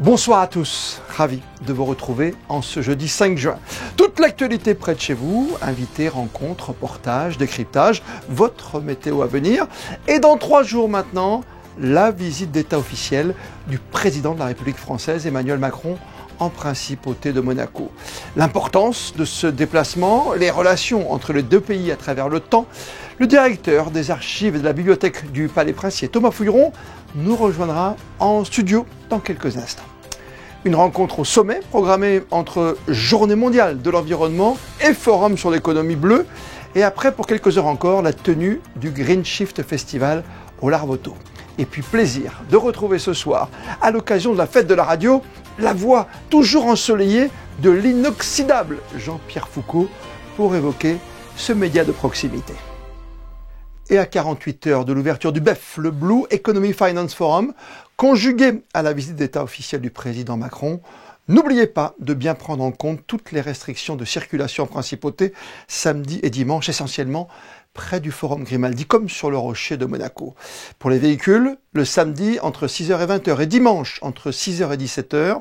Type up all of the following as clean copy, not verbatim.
Bonsoir à tous, ravi de vous retrouver en ce jeudi 5 juin. Toute l'actualité près de chez vous, invités, rencontres, reportages, décryptages, votre météo à venir. Et dans 3 jours maintenant, la visite d'État officielle du président de la République française, Emmanuel Macron, en principauté de Monaco. L'importance de ce déplacement, les relations entre les deux pays à travers le temps. Le directeur des archives et de la bibliothèque du Palais Princier, Thomas Fouilleron, nous rejoindra en studio dans quelques instants. Une rencontre au sommet programmée entre Journée mondiale de l'environnement et Forum sur l'économie bleue. Et après, pour quelques heures encore, la tenue du Green Shift Festival au Larvoto. Et puis plaisir de retrouver ce soir, à l'occasion de la fête de la radio, la voix toujours ensoleillée de l'inoxydable Jean-Pierre Foucault pour évoquer ce média de proximité. Et à 48 heures de l'ouverture du BEF, le Blue Economy Finance Forum, conjugué à la visite d'État officielle du président Macron, n'oubliez pas de bien prendre en compte toutes les restrictions de circulation en principauté, samedi et dimanche, essentiellement près du Forum Grimaldi, comme sur le rocher de Monaco. Pour les véhicules, le samedi entre 6h et 20h et dimanche entre 6h et 17h,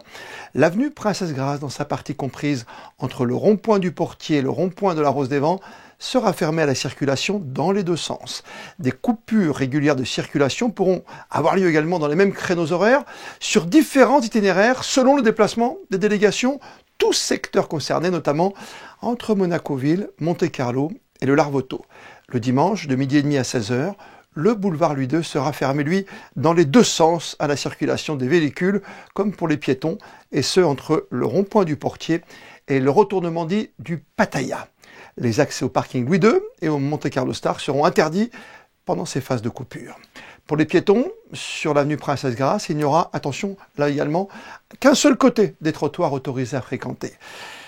l'avenue Princesse Grâce, dans sa partie comprise entre le rond-point du Portier et le rond-point de la Rose des Vents, sera fermée à la circulation dans les deux sens. Des coupures régulières de circulation pourront avoir lieu également dans les mêmes créneaux horaires sur différents itinéraires selon le déplacement des délégations, tous secteurs concernés, notamment entre Monaco-Ville, Monte-Carlo et le Larvoto. Le dimanche, de midi et demi à 16h, le boulevard Louis II sera fermé, lui, dans les deux sens à la circulation des véhicules, comme pour les piétons, et ce, entre le rond-point du Portier et le retournement dit du Pattaya. Les accès au parking Louis II et au Monte-Carlo Star seront interdits pendant ces phases de coupure. Pour les piétons, sur l'avenue Princesse Grâce, il n'y aura, attention, là également, qu'un seul côté des trottoirs autorisés à fréquenter.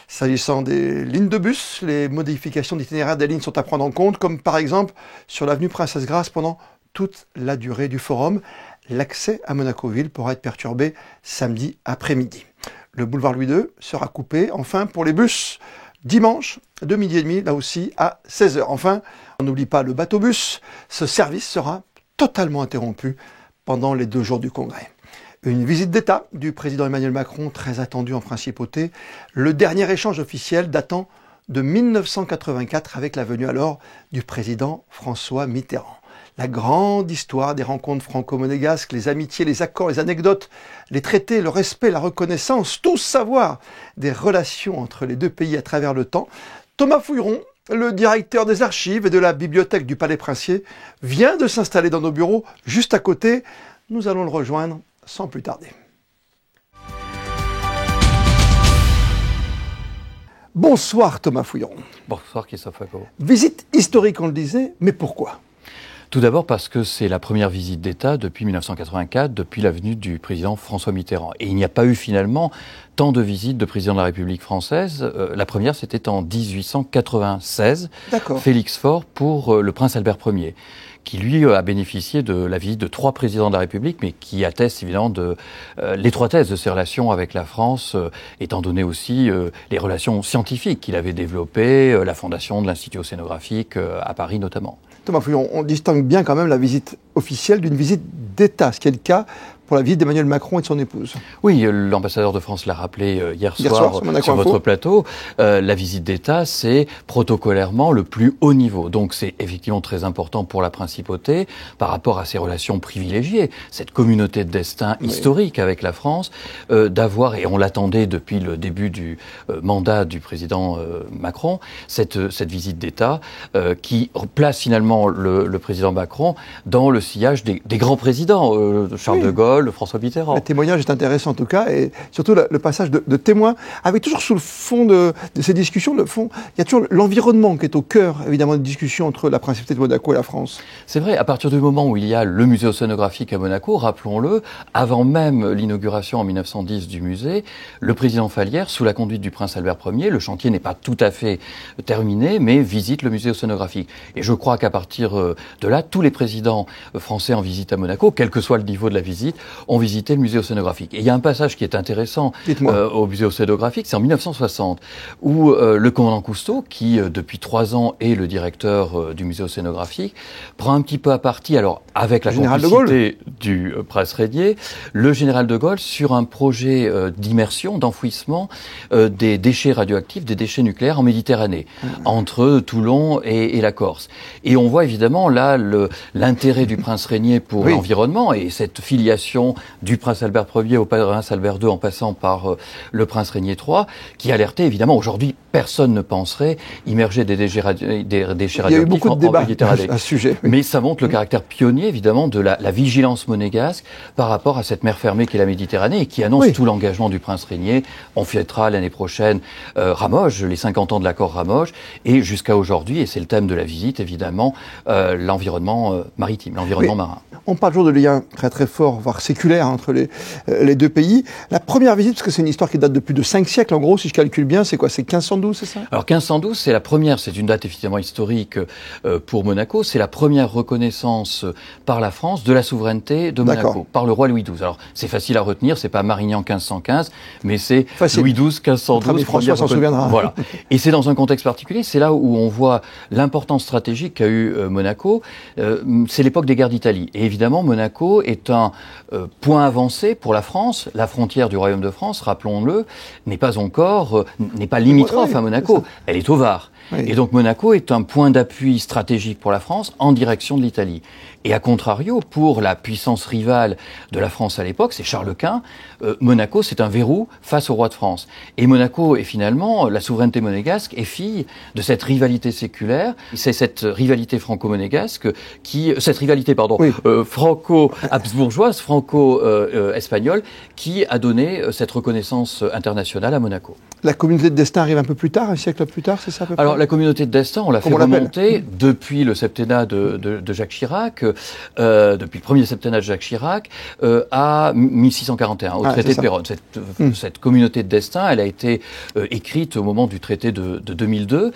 S'agissant des lignes de bus, les modifications d'itinéraire des lignes sont à prendre en compte, comme par exemple sur l'avenue Princesse Grâce pendant toute la durée du forum. L'accès à Monaco-Ville pourra être perturbé samedi après-midi. Le boulevard Louis II sera coupé, enfin, pour les bus, dimanche, de midi et demi, là aussi, à 16h. Enfin, on n'oublie pas le bateau-bus. Ce service sera totalement interrompu pendant les 2 jours du congrès. Une visite d'État du président Emmanuel Macron, très attendue en principauté. Le dernier échange officiel datant de 1984 avec la venue alors du président François Mitterrand. La grande histoire des rencontres franco-monégasques, les amitiés, les accords, les anecdotes, les traités, le respect, la reconnaissance, tout savoir des relations entre les deux pays à travers le temps. Thomas Fouilleron, le directeur des archives et de la bibliothèque du Palais Princier, vient de s'installer dans nos bureaux juste à côté. Nous allons le rejoindre sans plus tarder. Bonsoir Thomas Fouilleron. Bonsoir Christophe Foucault. Visite historique, on le disait, mais pourquoi ? Tout d'abord parce que c'est la première visite d'État depuis 1984, depuis la venue du président François Mitterrand. Et il n'y a pas eu finalement tant de visites de président de la République française. La première, c'était en 1896, Félix Faure pour le prince Albert Ier, qui lui a bénéficié de la visite de 3 présidents de la République, mais qui atteste évidemment de l'étroitesse de ses relations avec la France, étant donné aussi les relations scientifiques qu'il avait développées, la fondation de l'Institut océanographique à Paris notamment. Thomas Fouilleron, on distingue bien quand même la visite officielle d'une visite d'État, ce qui est le cas pour la visite d'Emmanuel Macron et de son épouse. Oui, l'ambassadeur de France l'a rappelé hier soir sur votre plateau. La visite d'État, c'est protocolairement le plus haut niveau. Donc c'est effectivement très important pour la principauté par rapport à ses relations privilégiées, cette communauté de destin historique avec la France, d'avoir, et on l'attendait depuis le début du mandat du président Macron, cette visite d'État qui place finalement le président Macron dans le sillage des grands présidents, Charles de Gaulle, François Mitterrand. Le témoignage est intéressant en tout cas, et surtout le passage de témoins, avec toujours sous le fond de ces discussions, il y a toujours l'environnement qui est au cœur évidemment des discussions entre la principauté de Monaco et la France. C'est vrai, à partir du moment où il y a le musée océanographique à Monaco, rappelons-le, avant même l'inauguration en 1910 du musée, le président Fallières, sous la conduite du prince Albert Ier, le chantier n'est pas tout à fait terminé, mais visite le musée océanographique. Et je crois qu'à partir de là, tous les présidents français en visite à Monaco, quel que soit le niveau de la visite, ont visité le musée océanographique. Et il y a un passage qui est intéressant au musée océanographique, c'est en 1960, où le commandant Cousteau, qui depuis 3 ans est le directeur du musée océanographique, prend un petit peu à partie, alors avec la complicité du prince Régnier, le général de Gaulle sur un projet d'immersion, d'enfouissement des déchets radioactifs, des déchets nucléaires en Méditerranée, entre Toulon et la Corse. Et on voit évidemment là l'intérêt du prince Régnier pour l'environnement et cette filiation du prince Albert Ier au prince Albert II en passant par le prince Régnier III, qui alertait évidemment. Aujourd'hui, personne ne penserait immerger des déchets radioactifs Il y a eu beaucoup de débats à ce sujet. Mais ça montre le caractère pionnier évidemment de la vigilance monégasque par rapport à cette mer fermée qu'est la Méditerranée et qui annonce tout l'engagement du prince Régnier. On fêtera l'année prochaine Ramoge, les 50 ans de l'accord Ramoge, et jusqu'à aujourd'hui, et c'est le thème de la visite évidemment, l'environnement maritime, l'environnement marin. On parle toujours de liens très très forts, voire séculaires entre les deux pays. La première visite, parce que c'est une histoire qui date de plus de 5 siècles en gros, si je calcule bien, c'est quoi? C'est 1512, c'est ça? Alors 1512, c'est la première, c'est une date effectivement historique pour Monaco, c'est la première reconnaissance par la France de la souveraineté de Monaco, par le roi Louis XII. Alors c'est facile à retenir, c'est pas Marignan 1515, mais c'est Louis XII 1512. François s'en souviendra. Voilà. Et c'est dans un contexte particulier, c'est là où on voit l'importance stratégique qu'a eu Monaco. C'est l'époque des guerres d'Italie. Et évidemment, Monaco est un point avancé pour la France. La frontière du Royaume de France, rappelons-le, n'est pas limitrophe à Monaco. Elle est au Var. Et donc Monaco est un point d'appui stratégique pour la France en direction de l'Italie. Et à contrario, pour la puissance rivale de la France à l'époque, c'est Charles Quint, Monaco c'est un verrou face au roi de France. Et Monaco est finalement, la souveraineté monégasque est fille de cette rivalité séculaire, c'est cette rivalité franco-monégasque franco-habsbourgeoise, franco-espagnole, qui a donné cette reconnaissance internationale à Monaco. La communauté de destin arrive un peu plus tard, un siècle plus tard, c'est ça à peu près? Alors la communauté de destin, on l'a fait remonter depuis le septennat de Jacques Chirac, depuis le premier septennat de Jacques Chirac, à 1641, au traité de Péronne. Cette communauté de destin, elle a été écrite au moment du traité de 2002,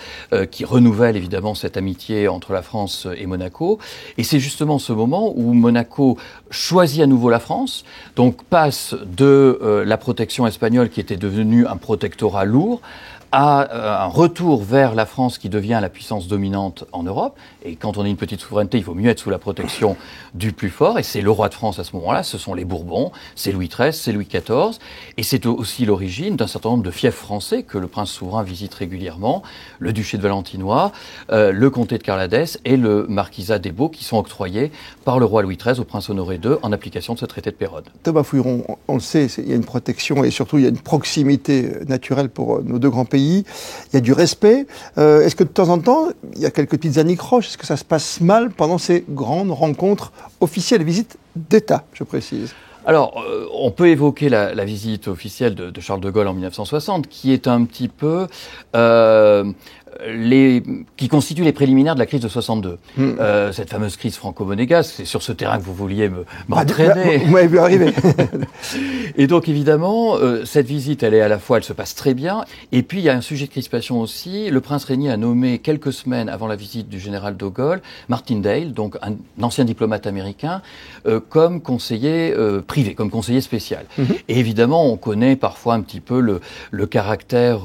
qui renouvelle évidemment cette amitié entre la France et Monaco. Et c'est justement ce moment où Monaco choisit à nouveau la France, donc passe de la protection espagnole qui était devenue un protectorat lourd, à un retour vers la France qui devient la puissance dominante en Europe. Et quand on est une petite souveraineté, il vaut mieux être sous la protection du plus fort. Et c'est le roi de France à ce moment-là, ce sont les Bourbons, c'est Louis XIII, c'est Louis XIV. Et c'est aussi l'origine d'un certain nombre de fiefs français que le prince souverain visite régulièrement, le duché de Valentinois, le comté de Carladès et le marquisat des Baux, qui sont octroyés par le roi Louis XIII au prince Honoré II en application de ce traité de Péronne. Thomas Fouilleron, on le sait, il y a une protection et surtout il y a une proximité naturelle pour nos deux grands pays. Il y a du respect. Est-ce que de temps en temps, il y a quelques petites anicroches? Est-ce que ça se passe mal pendant ces grandes rencontres officielles, visites d'État, je précise? Alors, on peut évoquer la visite officielle de Charles de Gaulle en 1960, qui est un petit peu qui constitue les préliminaires de la crise de 62. Cette fameuse crise franco-monégasque, c'est sur ce terrain que vous vouliez m'entraîner. Vous m'avez vu arriver. Et donc évidemment, cette visite, elle se passe très bien. Et puis il y a un sujet de crispation aussi. Le prince Régnier a nommé quelques semaines avant la visite du général de Gaulle, Martindale, donc un ancien diplomate américain, comme conseiller privé, comme conseiller spécial. Et évidemment, on connaît parfois un petit peu le caractère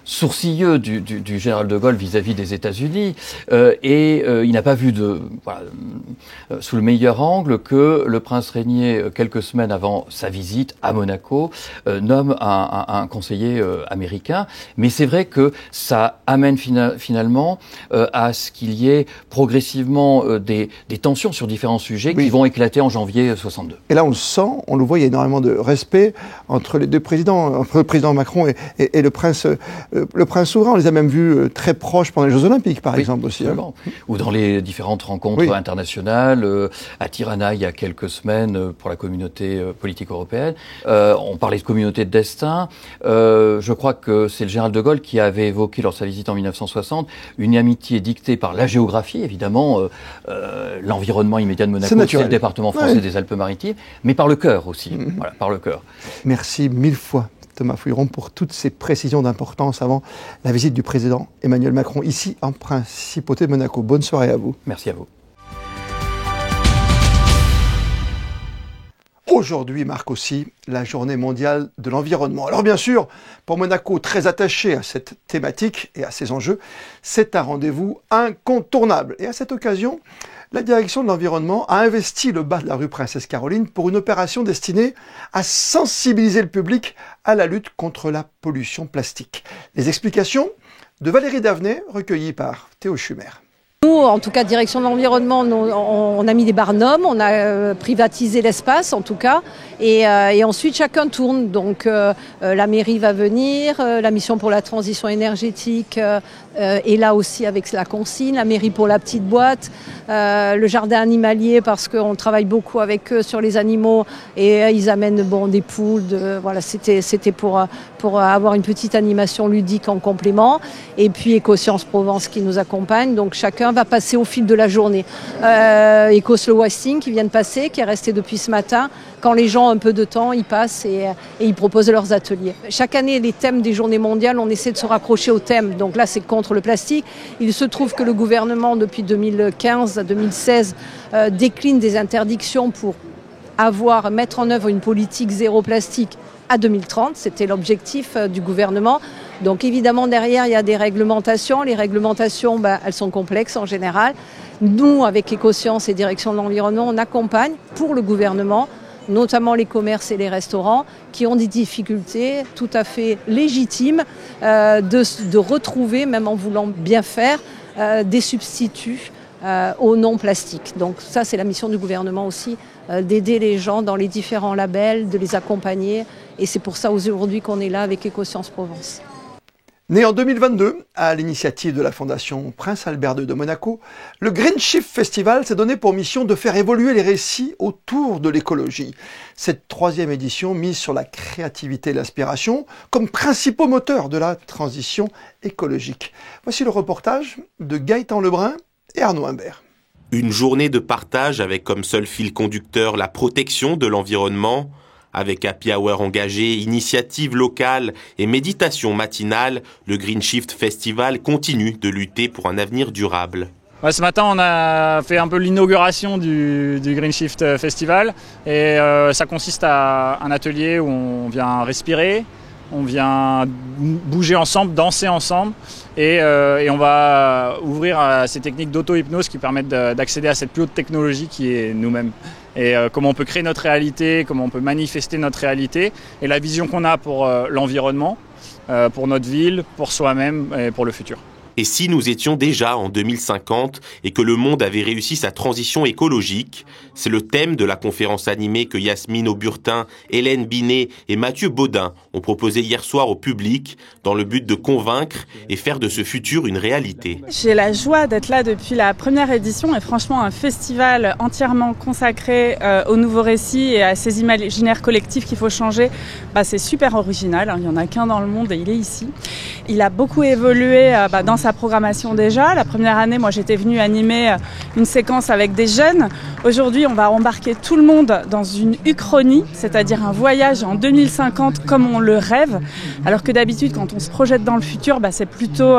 sourcilleux du général de Gaulle vis-à-vis des États-Unis, il n'a pas vu sous le meilleur angle que le prince Régnier, quelques semaines avant sa visite à Monaco, nomme un conseiller américain. Mais c'est vrai que ça amène finalement à ce qu'il y ait progressivement des tensions sur différents sujets qui vont éclater en janvier 62. Et là, on le sent, on le voit, il y a énormément de respect entre les deux présidents, entre le président Macron et le prince souverain. On les a même vus très proches pendant les Jeux Olympiques, par exemple, aussi. Ou dans les différentes rencontres internationales, à Tirana, il y a quelques semaines, pour la communauté politique européenne. On parlait de communauté de destin. Je crois que c'est le général de Gaulle qui avait évoqué, lors de sa visite en 1960, une amitié dictée par la géographie, évidemment, l'environnement immédiat de Monaco, c'est le département français des Alpes-Maritimes, mais par le cœur aussi. Voilà, par le cœur. Merci 1000 fois. Thomas Fouilleron, pour toutes ces précisions d'importance avant la visite du président Emmanuel Macron ici en Principauté de Monaco. Bonne soirée à vous. Merci à vous. Aujourd'hui marque aussi la journée mondiale de l'environnement. Alors bien sûr, pour Monaco, très attaché à cette thématique et à ses enjeux, c'est un rendez-vous incontournable. Et à cette occasion, la direction de l'environnement a investi le bas de la rue Princesse Caroline pour une opération destinée à sensibiliser le public à la lutte contre la pollution plastique. Les explications de Valérie Davenet, recueillies par Théo Schumer. Nous, en tout cas, direction de l'environnement, on a mis des barnums, on a privatisé l'espace, en tout cas, et ensuite chacun tourne. Donc la mairie va venir, la mission pour la transition énergétique est là aussi avec la consigne, la mairie pour la petite boîte, le jardin animalier parce qu'on travaille beaucoup avec eux sur les animaux et ils amènent des poules. Voilà, c'était pour avoir une petite animation ludique en complément. Et puis Éco-Sciences Provence qui nous accompagne. Donc chacun va passer au fil de la journée. Éco-Slow Wasting qui vient de passer, qui est resté depuis ce matin. Quand les gens ont un peu de temps, ils passent et ils proposent leurs ateliers. Chaque année, les thèmes des journées mondiales, on essaie de se raccrocher aux thèmes. Donc là, c'est contre le plastique. Il se trouve que le gouvernement, depuis 2015 à 2016, décline des interdictions pour mettre en œuvre une politique zéro plastique à 2030. C'était l'objectif du gouvernement. Donc évidemment, derrière, il y a des réglementations. Les réglementations, elles sont complexes en général. Nous, avec Éco-Sciences et Direction de l'environnement, on accompagne pour le gouvernement, notamment les commerces et les restaurants, qui ont des difficultés tout à fait légitimes de retrouver, même en voulant bien faire, des substituts au non-plastique. Donc ça, c'est la mission du gouvernement aussi, d'aider les gens dans les différents labels, de les accompagner. Et c'est pour ça aujourd'hui qu'on est là avec Éco-Sciences Provence. Né en 2022, à l'initiative de la Fondation Prince Albert II de Monaco, le Green Shift Festival s'est donné pour mission de faire évoluer les récits autour de l'écologie. Cette 3e édition mise sur la créativité et l'inspiration comme principaux moteurs de la transition écologique. Voici le reportage de Gaëtan Lebrun et Arnaud Imbert. Une journée de partage avec comme seul fil conducteur la protection de l'environnement. Avec happy hour engagé, initiatives locales et méditation matinale, le Green Shift Festival continue de lutter pour un avenir durable. Ce matin, on a fait un peu l'inauguration du Green Shift Festival et ça consiste à un atelier où on vient respirer, on vient bouger ensemble, danser ensemble et on va ouvrir à ces techniques d'auto-hypnose qui permettent d'accéder à cette plus haute technologie qui est nous-mêmes. Et comment on peut créer notre réalité, comment on peut manifester notre réalité et la vision qu'on a pour l'environnement, pour notre ville, pour soi-même et pour le futur. Et si nous étions déjà en 2050 et que le monde avait réussi sa transition écologique, c'est le thème de la conférence animée que Yasmine Auburtin, Hélène Binet et Mathieu Baudin ont proposé hier soir au public dans le but de convaincre et faire de ce futur une réalité. J'ai la joie d'être là depuis la première édition et franchement un festival entièrement consacré aux nouveaux récits et à ces imaginaires collectifs qu'il faut changer. C'est super original, il n'y en a qu'un dans le monde et il est ici. Il a beaucoup évolué dans sa programmation déjà. La première année, moi j'étais venue animer une séquence avec des jeunes. Aujourd'hui, on va embarquer tout le monde dans une uchronie, c'est-à-dire un voyage en 2050 comme on le rêve. Alors que d'habitude, quand on se projette dans le futur, c'est plutôt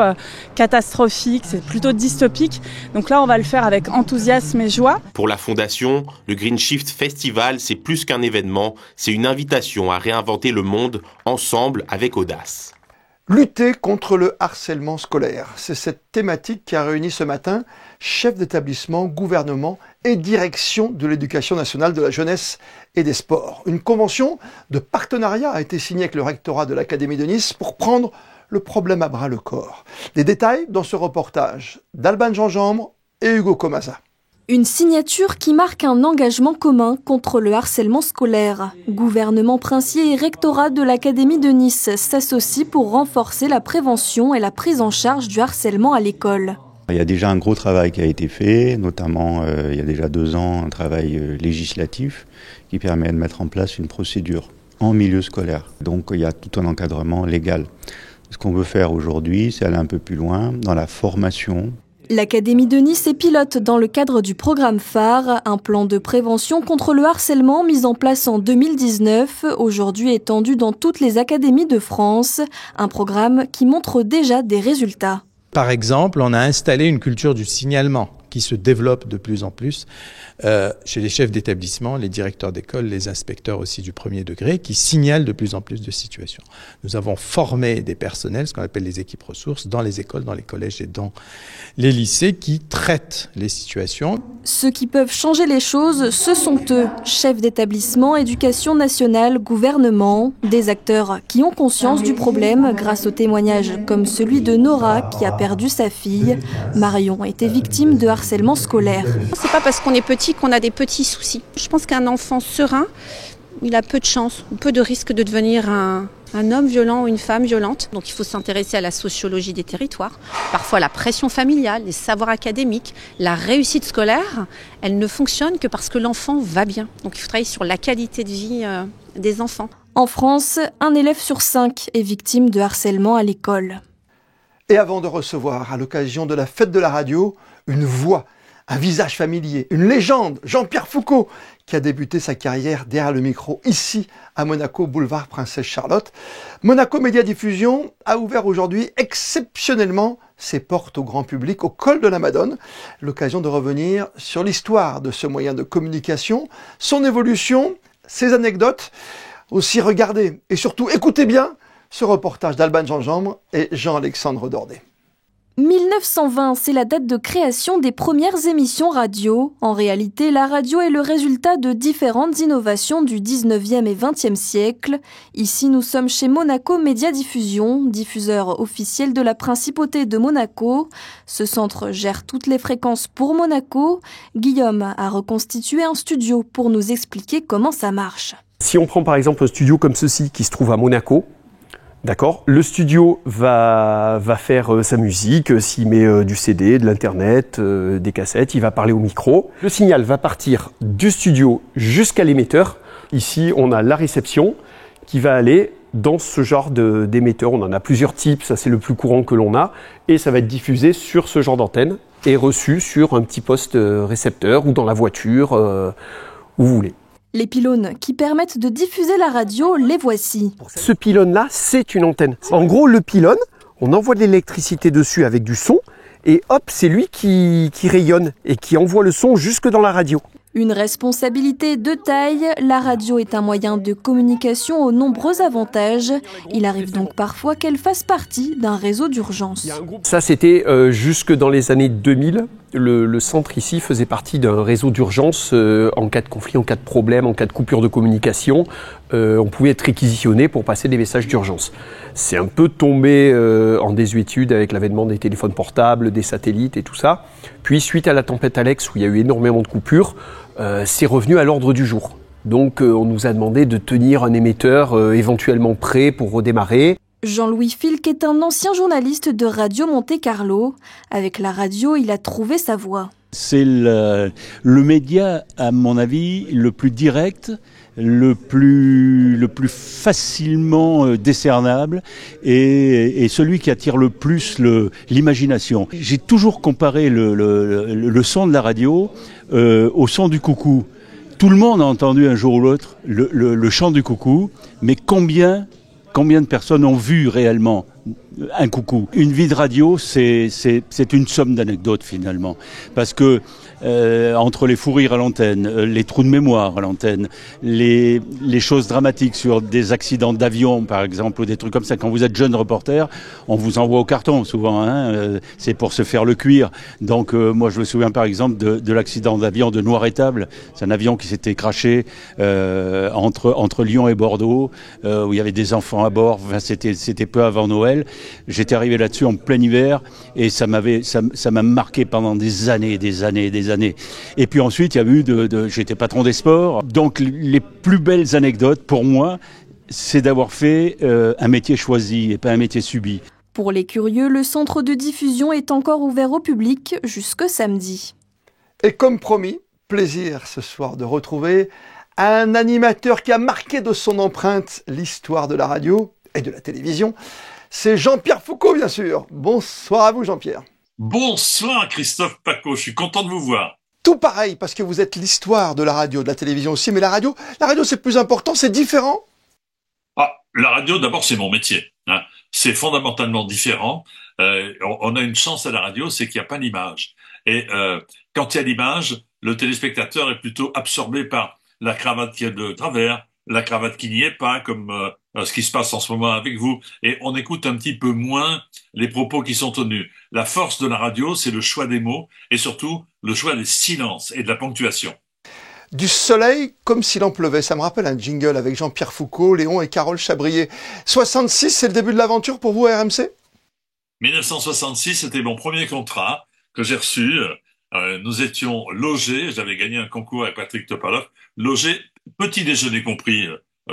catastrophique, c'est plutôt dystopique. Donc là, on va le faire avec enthousiasme et joie. Pour la Fondation, le Green Shift Festival, c'est plus qu'un événement, c'est une invitation à réinventer le monde ensemble avec audace. Lutter contre le harcèlement scolaire, c'est cette thématique qui a réuni ce matin chefs d'établissement, gouvernement et direction de l'éducation nationale de la jeunesse et des sports. Une convention de partenariat a été signée avec le rectorat de l'Académie de Nice pour prendre le problème à bras le corps. Les détails dans ce reportage d'Alban Gingembre et Hugo Comasa. Une signature qui marque un engagement commun contre le harcèlement scolaire. Gouvernement princier et rectorat de l'Académie de Nice s'associent pour renforcer la prévention et la prise en charge du harcèlement à l'école. Il y a déjà un gros travail qui a été fait, notamment il y a déjà 2 ans, un travail législatif qui permet de mettre en place une procédure en milieu scolaire. Donc il y a tout un encadrement légal. Ce qu'on veut faire aujourd'hui, c'est aller un peu plus loin dans la formation. L'Académie de Nice est pilote dans le cadre du programme phare, un plan de prévention contre le harcèlement mis en place en 2019, aujourd'hui étendu dans toutes les académies de France, un programme qui montre déjà des résultats. Par exemple, on a installé une culture du signalement qui se développe de plus en plus chez les chefs d'établissement, les directeurs d'école, les inspecteurs aussi du premier degré, qui signalent de plus en plus de situations. Nous avons formé des personnels, ce qu'on appelle les équipes ressources, dans les écoles, dans les collèges et dans les lycées, qui traitent les situations. Ceux qui peuvent changer les choses, ce sont eux, chefs d'établissement, éducation nationale, gouvernement, des acteurs qui ont conscience du problème grâce aux témoignages comme celui de Nora qui a perdu sa fille. Marion était victime de harcèlement scolaire. C'est pas parce qu'on est petit qu'on a des petits soucis. Je pense qu'un enfant serein, il a peu de chances ou peu de risques de devenir un homme violent ou une femme violente. Donc il faut s'intéresser à la sociologie des territoires, parfois la pression familiale, les savoirs académiques, la réussite scolaire, elle ne fonctionne que parce que l'enfant va bien. Donc il faut travailler sur la qualité de vie des enfants. En France, un élève sur 5 est victime de harcèlement à l'école. Et avant de recevoir, à l'occasion de la fête de la radio, une voix, un visage familier, une légende, Jean-Pierre Foucault, qui a débuté sa carrière derrière le micro, ici, à Monaco, boulevard Princesse Charlotte. Monaco Média Diffusion a ouvert aujourd'hui exceptionnellement ses portes au grand public au col de la Madone. L'occasion de revenir sur l'histoire de ce moyen de communication, son évolution, ses anecdotes. Aussi, regardez et surtout écoutez bien ce reportage d'Alban Gingembre et Jean-Alexandre Dordet. 1920, c'est la date de création des premières émissions radio. En réalité, la radio est le résultat de différentes innovations du 19e et 20e siècle. Ici, nous sommes chez Monaco Média Diffusion, diffuseur officiel de la Principauté de Monaco. Ce centre gère toutes les fréquences pour Monaco. Guillaume a reconstitué un studio pour nous expliquer comment ça marche. Si on prend par exemple un studio comme ceci qui se trouve à Monaco, d'accord, le studio va faire sa musique, s'il met du CD, de l'internet, des cassettes, il va parler au micro. Le signal va partir du studio jusqu'à l'émetteur. Ici, on a la réception qui va aller dans ce genre d'émetteur. On en a plusieurs types, ça c'est le plus courant que l'on a. Et ça va être diffusé sur ce genre d'antenne et reçu sur un petit poste récepteur ou dans la voiture, où vous voulez. Les pylônes qui permettent de diffuser la radio, les voici. Ce pylône-là, c'est une antenne. En gros, le pylône, on envoie de l'électricité dessus avec du son, et hop, c'est lui qui rayonne et qui envoie le son jusque dans la radio. Une responsabilité de taille, la radio est un moyen de communication aux nombreux avantages. Il arrive donc parfois qu'elle fasse partie d'un réseau d'urgence. Ça, c'était jusque dans les années 2000. Le centre ici faisait partie d'un réseau d'urgence en cas de conflit, en cas de problème, en cas de coupure de communication. On pouvait être réquisitionné pour passer des messages d'urgence. C'est un peu tombé en désuétude avec l'avènement des téléphones portables, des satellites et tout ça. Puis suite à la tempête Alex où il y a eu énormément de coupures, c'est revenu à l'ordre du jour. Donc on nous a demandé de tenir un émetteur éventuellement prêt pour redémarrer. Jean-Louis Filk est un ancien journaliste de Radio Monte Carlo. Avec la radio, il a trouvé sa voie. C'est le média, à mon avis, le plus direct, le plus facilement décernable et celui qui attire le plus l'imagination. J'ai toujours comparé le son de la radio au son du coucou. Tout le monde a entendu un jour ou l'autre le chant du coucou, mais combien de personnes ont vu réellement un coucou? Une vie de radio, c'est une somme d'anecdotes finalement. Parce que entre les fous rires à l'antenne, les trous de mémoire à l'antenne, les choses dramatiques sur des accidents d'avion par exemple, ou des trucs comme ça, quand vous êtes jeune reporter, on vous envoie au carton souvent, hein, c'est pour se faire le cuir. Donc moi je me souviens par exemple de l'accident d'avion de Noiretable, c'est un avion qui s'était crashé entre Lyon et Bordeaux, où il y avait des enfants à bord, enfin, c'était peu avant Noël. J'étais arrivé là-dessus en plein hiver et ça m'a marqué pendant des années. Et puis ensuite, il y a eu j'étais patron des sports. Donc les plus belles anecdotes pour moi, c'est d'avoir fait un métier choisi et pas un métier subi. Pour les curieux, le centre de diffusion est encore ouvert au public jusque samedi. Et comme promis, plaisir ce soir de retrouver un animateur qui a marqué de son empreinte l'histoire de la radio et de la télévision. C'est Jean-Pierre Foucault, bien sûr. Bonsoir à vous, Jean-Pierre. Bonsoir, Christophe Paco. Je suis content de vous voir. Tout pareil, parce que vous êtes l'histoire de la radio, de la télévision aussi. Mais la radio c'est plus important, c'est différent. Ah, la radio, d'abord, c'est mon métier. Hein. C'est fondamentalement différent. On a une chance à la radio, c'est qu'il n'y a pas d'image. Et quand il y a l'image, le téléspectateur est plutôt absorbé par la cravate qui est de travers, la cravate qui n'y est pas, comme ce qui se passe en ce moment avec vous. Et on écoute un petit peu moins les propos qui sont tenus. La force de la radio, c'est le choix des mots et surtout le choix des silences et de la ponctuation. Du soleil comme s'il en pleuvait. Ça me rappelle un jingle avec Jean-Pierre Foucault, Léon et Carole Chabrier. 66, c'est le début de l'aventure pour vous à RMC ? 1966, c'était mon premier contrat que j'ai reçu. Nous étions logés, j'avais gagné un concours avec Patrick Topalov, logés, petit déjeuner compris,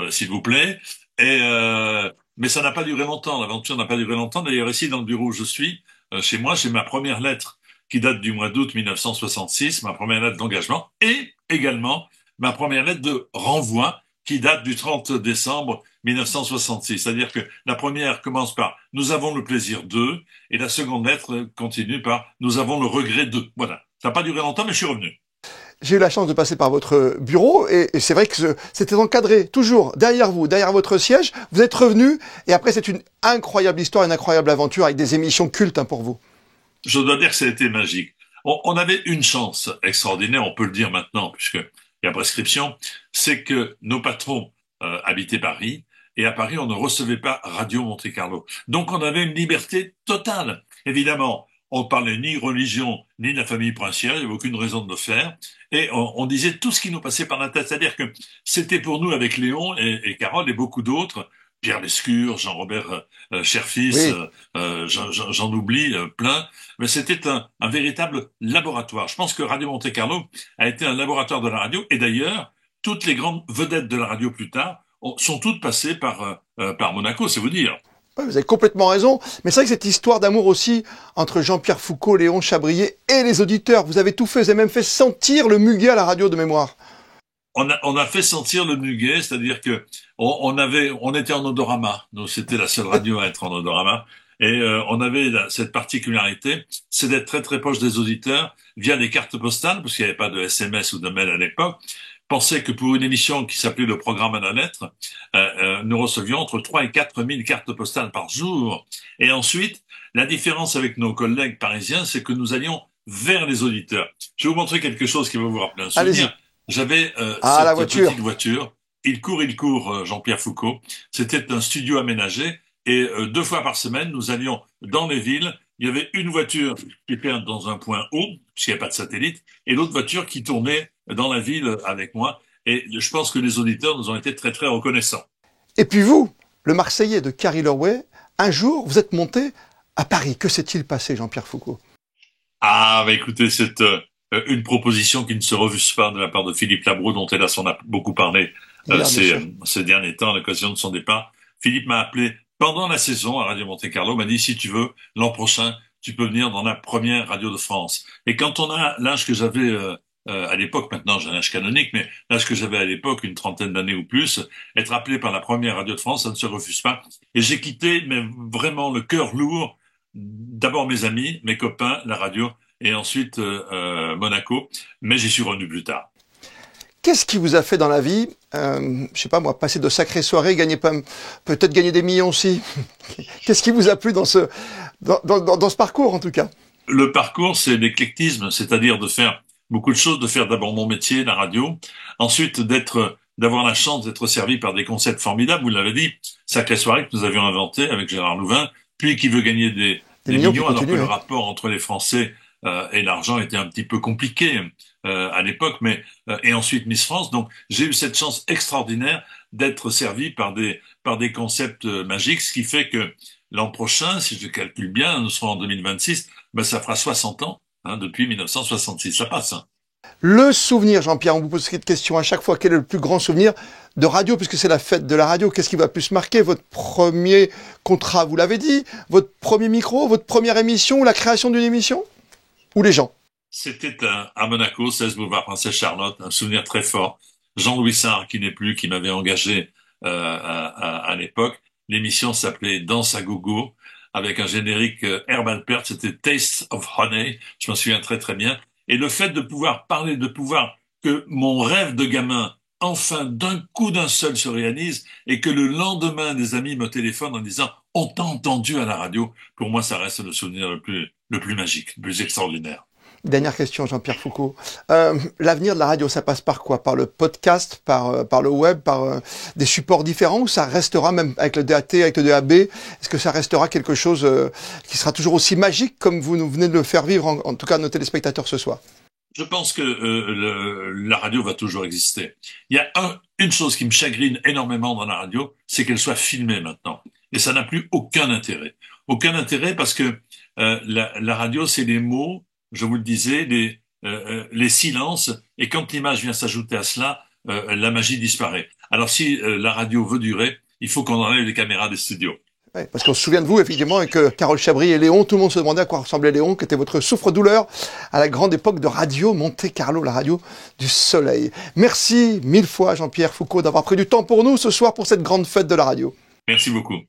s'il vous plaît. Mais ça n'a pas duré longtemps, l'aventure n'a pas duré longtemps. D'ailleurs, ici, dans le bureau où je suis, chez moi, j'ai ma première lettre qui date du mois d'août 1966, ma première lettre d'engagement, et également ma première lettre de renvoi qui date du 30 décembre 1966. C'est-à-dire que la première commence par « Nous avons le plaisir de » et la seconde lettre continue par « Nous avons le regret de ». Voilà. Ça n'a pas duré longtemps, mais je suis revenu. J'ai eu la chance de passer par votre bureau et c'est vrai que c'était encadré, toujours derrière vous, derrière votre siège. Vous êtes revenu et après c'est une incroyable histoire, une incroyable aventure avec des émissions cultes pour vous. Je dois dire que ça a été magique. On avait une chance extraordinaire, on peut le dire maintenant, puisqu'il y a prescription, c'est que nos patrons habitaient Paris, et à Paris, on ne recevait pas Radio Monte-Carlo. Donc, on avait une liberté totale. Évidemment, on ne parlait ni religion, ni de la famille princière, il n'y avait aucune raison de le faire, et on disait tout ce qui nous passait par la tête. C'est-à-dire que c'était pour nous, avec Léon et Carole et beaucoup d'autres, Pierre Lescure, Jean-Robert Cherfis, oui. J'en oublie plein, mais c'était un véritable laboratoire. Je pense que Radio Monte-Carlo a été un laboratoire de la radio, et d'ailleurs, toutes les grandes vedettes de la radio plus tard sont toutes passées par Monaco, c'est vous dire. Ouais, vous avez complètement raison, mais c'est vrai que cette histoire d'amour aussi entre Jean-Pierre Foucault, Léon Chabrier et les auditeurs, vous avez tout fait, vous avez même fait sentir le muguet à la radio de mémoire. On a fait sentir le muguet, c'est-à-dire que on était en odorama. Nous, c'était la seule radio à être en odorama. Et on avait cette particularité, c'est d'être très très proche des auditeurs via les cartes postales, parce qu'il n'y avait pas de SMS ou de mail à l'époque. Pensez que pour une émission qui s'appelait le programme à la lettre, nous recevions entre 3 et 4 000 cartes postales par jour. Et ensuite, la différence avec nos collègues parisiens, c'est que nous allions vers les auditeurs. Je vais vous montrer quelque chose qui va vous rappeler un souvenir. J'avais cette petite voiture. Il court, Jean-Pierre Foucault. C'était un studio aménagé. Et 2 fois par semaine, nous allions dans les villes. Il y avait une voiture qui était dans un point haut, puisqu'il n'y avait pas de satellite, et l'autre voiture qui tournait dans la ville avec moi. Et je pense que les auditeurs nous ont été très, très reconnaissants. Et puis vous, le Marseillais de Carrie Lorway, un jour, vous êtes monté à Paris. Que s'est-il passé, Jean-Pierre Foucault ? Ah, bah écoutez, c'est une proposition qui ne se refuse pas de la part de Philippe Labro, dont hélas on a beaucoup parlé ces derniers temps à l'occasion de son départ. Philippe m'a appelé pendant la saison à Radio Monte-Carlo, m'a dit si tu veux, l'an prochain, tu peux venir dans la première radio de France. Et quand on a l'âge que j'avais à l'époque, maintenant j'ai un âge canonique, mais l'âge que j'avais à l'époque, une trentaine d'années ou plus, être appelé par la première radio de France, ça ne se refuse pas. Et j'ai quitté, mais vraiment le cœur lourd, d'abord mes amis, mes copains, la radio, et ensuite Monaco, mais j'y suis revenu plus tard. Qu'est-ce qui vous a fait dans la vie, je sais pas moi, passer de sacrées soirées, peut-être gagner des millions aussi. Qu'est-ce qui vous a plu dans ce parcours en tout cas ? Le parcours, c'est l'éclectisme, c'est-à-dire de faire beaucoup de choses, de faire d'abord mon métier, la radio, ensuite d'avoir la chance d'être servi par des concepts formidables, vous l'avez dit, sacrées soirées que nous avions inventées avec Gérard Louvain, puis qui veut gagner des millions, alors que le rapport entre les Français et l'argent était un petit peu compliqué à l'époque, mais et ensuite Miss France. Donc j'ai eu cette chance extraordinaire d'être servi par des concepts magiques, ce qui fait que l'an prochain, si je calcule bien, nous serons en 2026, ben ça fera 60 ans depuis 1966. Ça passe. Le souvenir, Jean-Pierre, on vous pose cette question à chaque fois. Quel est le plus grand souvenir de radio, puisque c'est la fête de la radio? Qu'est-ce qui va plus marquer? Votre premier contrat, vous l'avez dit, votre premier micro, votre première émission, ou la création d'une émission? Ou les gens? C'était à Monaco, 16 boulevard Princesse Charlotte, un souvenir très fort. Jean-Louis Sarr, qui n'est plus, qui m'avait engagé à l'époque. L'émission s'appelait Danse à gogo, avec un générique Herb Alpert, c'était Taste of Honey, je m'en souviens très très bien. Et le fait de pouvoir parler, que mon rêve de gamin, enfin d'un coup d'un seul se réalise, et que le lendemain des amis me téléphonent en disant « On t'a entendu à la radio », pour moi ça reste le souvenir le plus magique, le plus extraordinaire. Dernière question, Jean-Pierre Foucault. L'avenir de la radio, ça passe par quoi? Par le podcast, par le web, par des supports différents, ou ça restera, même avec le DAT, avec le DAB, est-ce que ça restera quelque chose qui sera toujours aussi magique comme vous nous venez de le faire vivre, en tout cas à nos téléspectateurs ce soir? Je pense que la radio va toujours exister. Il y a une chose qui me chagrine énormément dans la radio, c'est qu'elle soit filmée maintenant. Et ça n'a plus aucun intérêt. Aucun intérêt parce que la radio, c'est les mots, je vous le disais, les silences, et quand l'image vient s'ajouter à cela, la magie disparaît. Alors si la radio veut durer, il faut qu'on enlève les caméras des studios. Ouais, parce qu'on se souvient de vous, effectivement, avec Carole Chabry et Léon, tout le monde se demandait à quoi ressemblait Léon, qui était votre souffre-douleur à la grande époque de Radio Monte Carlo, la radio du soleil. Merci 1000 fois, Jean-Pierre Foucault, d'avoir pris du temps pour nous ce soir pour cette grande fête de la radio. Merci beaucoup.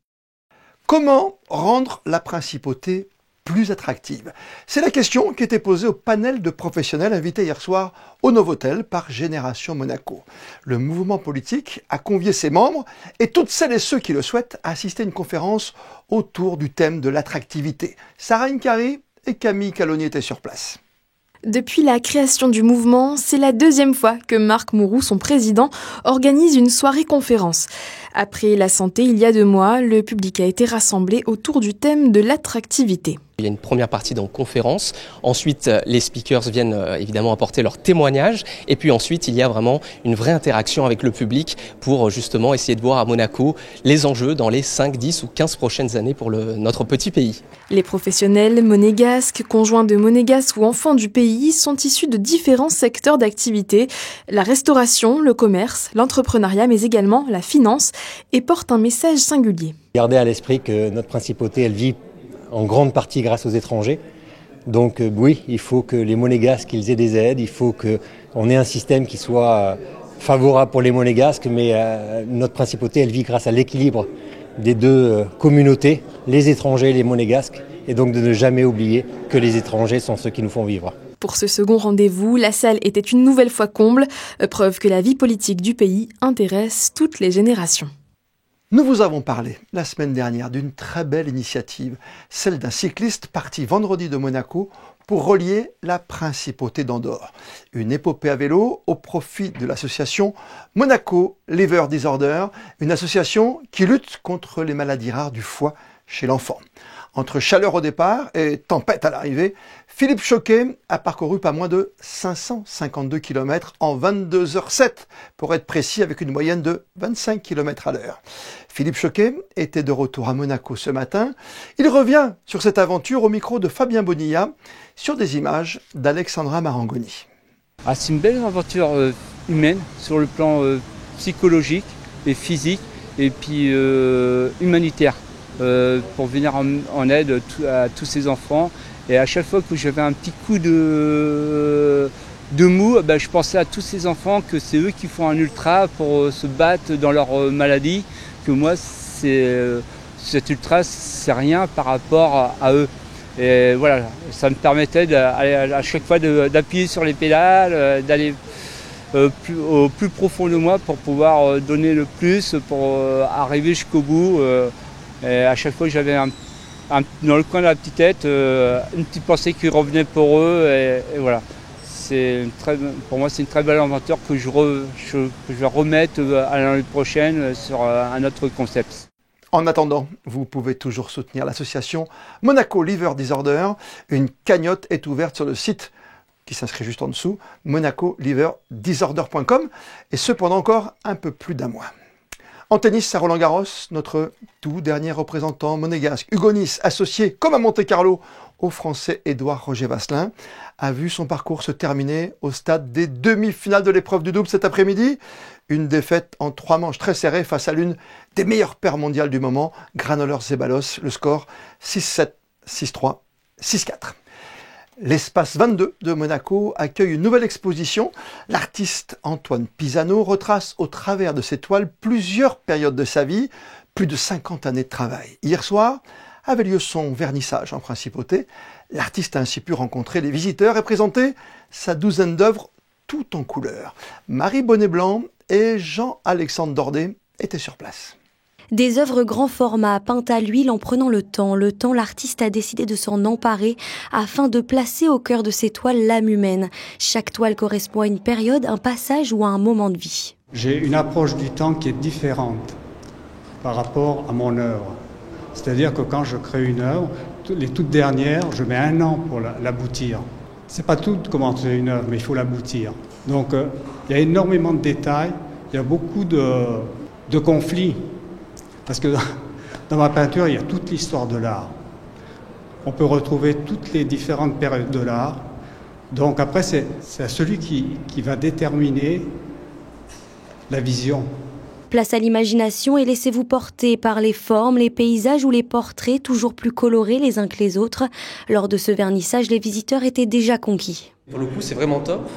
Comment rendre la principauté plus attractive? C'est la question qui était posée au panel de professionnels invités hier soir au Novotel par Génération Monaco. Le mouvement politique a convié ses membres et toutes celles et ceux qui le souhaitent à assister à une conférence autour du thème de l'attractivité. Sarah Inkari et Camille Caloni étaient sur place. Depuis la création du mouvement, c'est la deuxième fois que Marc Mourou, son président, organise une soirée-conférence. Après la santé, il y a 2 mois, le public a été rassemblé autour du thème de l'attractivité. Il y a une première partie dans conférence, ensuite les speakers viennent évidemment apporter leur témoignage, et puis ensuite il y a vraiment une vraie interaction avec le public pour justement essayer de voir à Monaco les enjeux dans les 5, 10 ou 15 prochaines années pour notre petit pays. Les professionnels monégasques, conjoints de monégasques ou enfants du pays sont issus de différents secteurs d'activité, la restauration, le commerce, l'entrepreneuriat mais également la finance, et portent un message singulier. Gardez à l'esprit que notre principauté, elle vit en grande partie grâce aux étrangers. Donc oui, il faut que les monégasques ils aient des aides, il faut qu'on ait un système qui soit favorable pour les monégasques, mais notre principauté, elle vit grâce à l'équilibre des 2 communautés, les étrangers et les monégasques, et donc de ne jamais oublier que les étrangers sont ceux qui nous font vivre. Pour ce second rendez-vous, la salle était une nouvelle fois comble, preuve que la vie politique du pays intéresse toutes les générations. Nous vous avons parlé la semaine dernière d'une très belle initiative, celle d'un cycliste parti vendredi de Monaco pour relier la principauté d'Andorre. Une épopée à vélo au profit de l'association Monaco Liver Disorder, une association qui lutte contre les maladies rares du foie chez l'enfant. Entre chaleur au départ et tempête à l'arrivée, Philippe Choquet a parcouru pas moins de 552 km en 22h07, pour être précis, avec une moyenne de 25 km à l'heure. Philippe Choquet était de retour à Monaco ce matin. Il revient sur cette aventure au micro de Fabien Bonilla, sur des images d'Alexandra Marangoni. C'est une belle aventure humaine sur le plan psychologique et physique, et puis humanitaire. Pour venir en aide à tous ces enfants. Et à chaque fois que j'avais un petit coup de mou, je pensais à tous ces enfants, que c'est eux qui font un ultra pour se battre dans leur maladie, que moi, cet ultra, c'est rien par rapport à eux. Et voilà, ça me permettait à chaque fois d'appuyer sur les pédales, d'aller au plus profond de moi pour pouvoir donner le plus, pour arriver jusqu'au bout. Et à chaque fois que j'avais dans le coin de la petite tête, une petite pensée qui revenait pour eux, et voilà. Pour moi, c'est une très belle aventure que je vais remettre à l'année prochaine sur un autre concept. En attendant, vous pouvez toujours soutenir l'association Monaco Liver Disorder. Une cagnotte est ouverte sur le site qui s'inscrit juste en dessous, monacoliverdisorder.com, et ce pendant encore un peu plus d'1 mois. En tennis, à Roland-Garros, notre tout dernier représentant monégasque, Hugo Nys, associé comme à Monte-Carlo au Français Édouard Roger Vasselin, a vu son parcours se terminer au stade des demi-finales de l'épreuve du double cet après-midi. Une défaite en 3 manches très serrées face à l'une des meilleures paires mondiales du moment, Granollers-Zeballos, le score 6-7, 6-3, 6-4. L'espace 22 de Monaco accueille une nouvelle exposition. L'artiste Antoine Pisano retrace au travers de ses toiles plusieurs périodes de sa vie, plus de 50 années de travail. Hier soir avait lieu son vernissage en principauté. L'artiste a ainsi pu rencontrer les visiteurs et présenter sa 12aine d'œuvres tout en couleurs. Marie Bonnet-Blanc et Jean-Alexandre Dordet étaient sur place. Des œuvres grand format peintes à l'huile en prenant le temps, l'artiste a décidé de s'en emparer afin de placer au cœur de ses toiles l'âme humaine. Chaque toile correspond à une période, un passage ou à un moment de vie. J'ai une approche du temps qui est différente par rapport à mon œuvre. C'est-à-dire que quand je crée une œuvre, les toutes dernières, je mets 1 an pour l'aboutir. C'est pas tout de commencer une œuvre, mais il faut l'aboutir. Donc il y a énormément de détails, il y a beaucoup de conflits. Parce que dans ma peinture, il y a toute l'histoire de l'art. On peut retrouver toutes les différentes périodes de l'art. Donc après, c'est à celui qui va déterminer la vision. Place à l'imagination et laissez-vous porter par les formes, les paysages ou les portraits toujours plus colorés les uns que les autres. Lors de ce vernissage, les visiteurs étaient déjà conquis. Pour le coup, c'est vraiment top.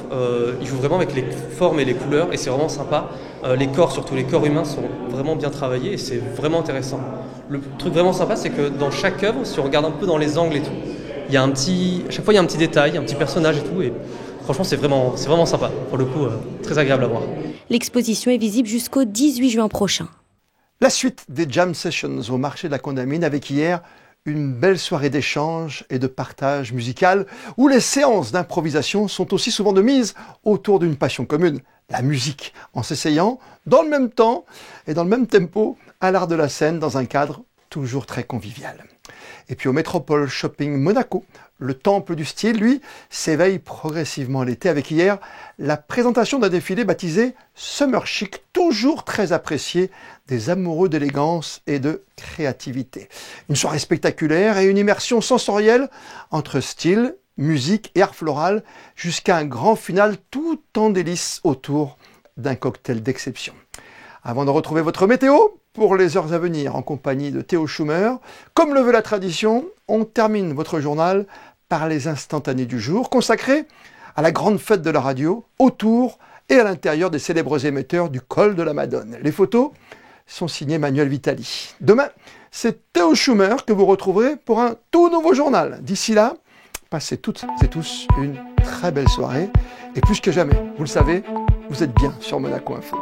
Il joue vraiment avec les formes et les couleurs et c'est vraiment sympa. Les corps, surtout les corps humains, sont vraiment bien travaillés et c'est vraiment intéressant. Le truc vraiment sympa, c'est que dans chaque œuvre, si on regarde un peu dans les angles et tout, à chaque fois il y a un petit détail, un petit personnage et tout. Et franchement, c'est vraiment sympa. Pour le coup, très agréable à voir. L'exposition est visible jusqu'au 18 juin prochain. La suite des Jam Sessions au marché de la Condamine avec hier une belle soirée d'échange et de partage musical où les séances d'improvisation sont aussi souvent de mise autour d'une passion commune, la musique, en s'essayant dans le même temps et dans le même tempo à l'art de la scène dans un cadre toujours très convivial. Et puis au Métropole Shopping Monaco, le temple du style, lui, s'éveille progressivement l'été avec hier la présentation d'un défilé baptisé Summer Chic, toujours très apprécié des amoureux d'élégance et de créativité. Une soirée spectaculaire et une immersion sensorielle entre style, musique et art floral jusqu'à un grand final tout en délices autour d'un cocktail d'exception. Avant de retrouver votre météo pour les heures à venir en compagnie de Théo Schumer, comme le veut la tradition, on termine votre journal par les instantanés du jour consacrés à la grande fête de la radio, autour et à l'intérieur des célèbres émetteurs du col de la Madone. Les photos sont signées Manuel Vitali. Demain, c'est Théo Schumer que vous retrouverez pour un tout nouveau journal. D'ici là, passez toutes et tous une très belle soirée. Et plus que jamais, vous le savez, vous êtes bien sur Monaco Info.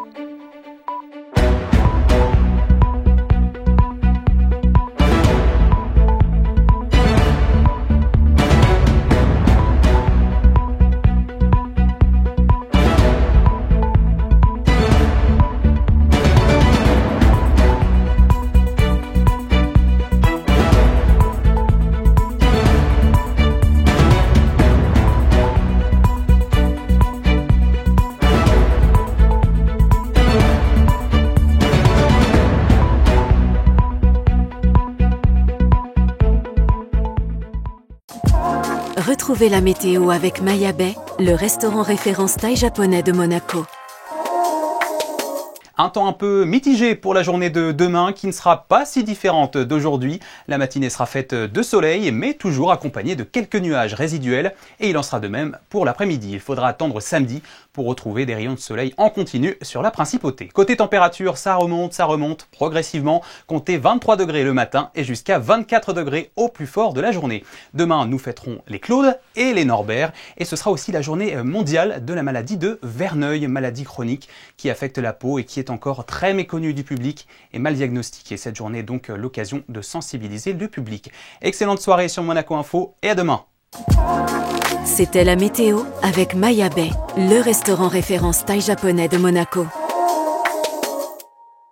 Retrouvez la météo avec Maya Bay, le restaurant référence thaï japonais de Monaco. Un temps un peu mitigé pour la journée de demain qui ne sera pas si différente d'aujourd'hui. La matinée sera faite de soleil mais toujours accompagnée de quelques nuages résiduels et il en sera de même pour l'après-midi. Il faudra attendre samedi pour retrouver des rayons de soleil en continu sur la principauté. Côté température, ça remonte progressivement. Comptez 23 degrés le matin et jusqu'à 24 degrés au plus fort de la journée. Demain, nous fêterons les Claudes et les Norbert et ce sera aussi la journée mondiale de la maladie de Verneuil, maladie chronique qui affecte la peau et qui est encore très méconnue du public et mal diagnostiquée. Cette journée est donc l'occasion de sensibiliser le public. Excellente soirée sur Monaco Info et à demain. C'était la météo avec Maya Bay, le restaurant référence thaï japonais de Monaco.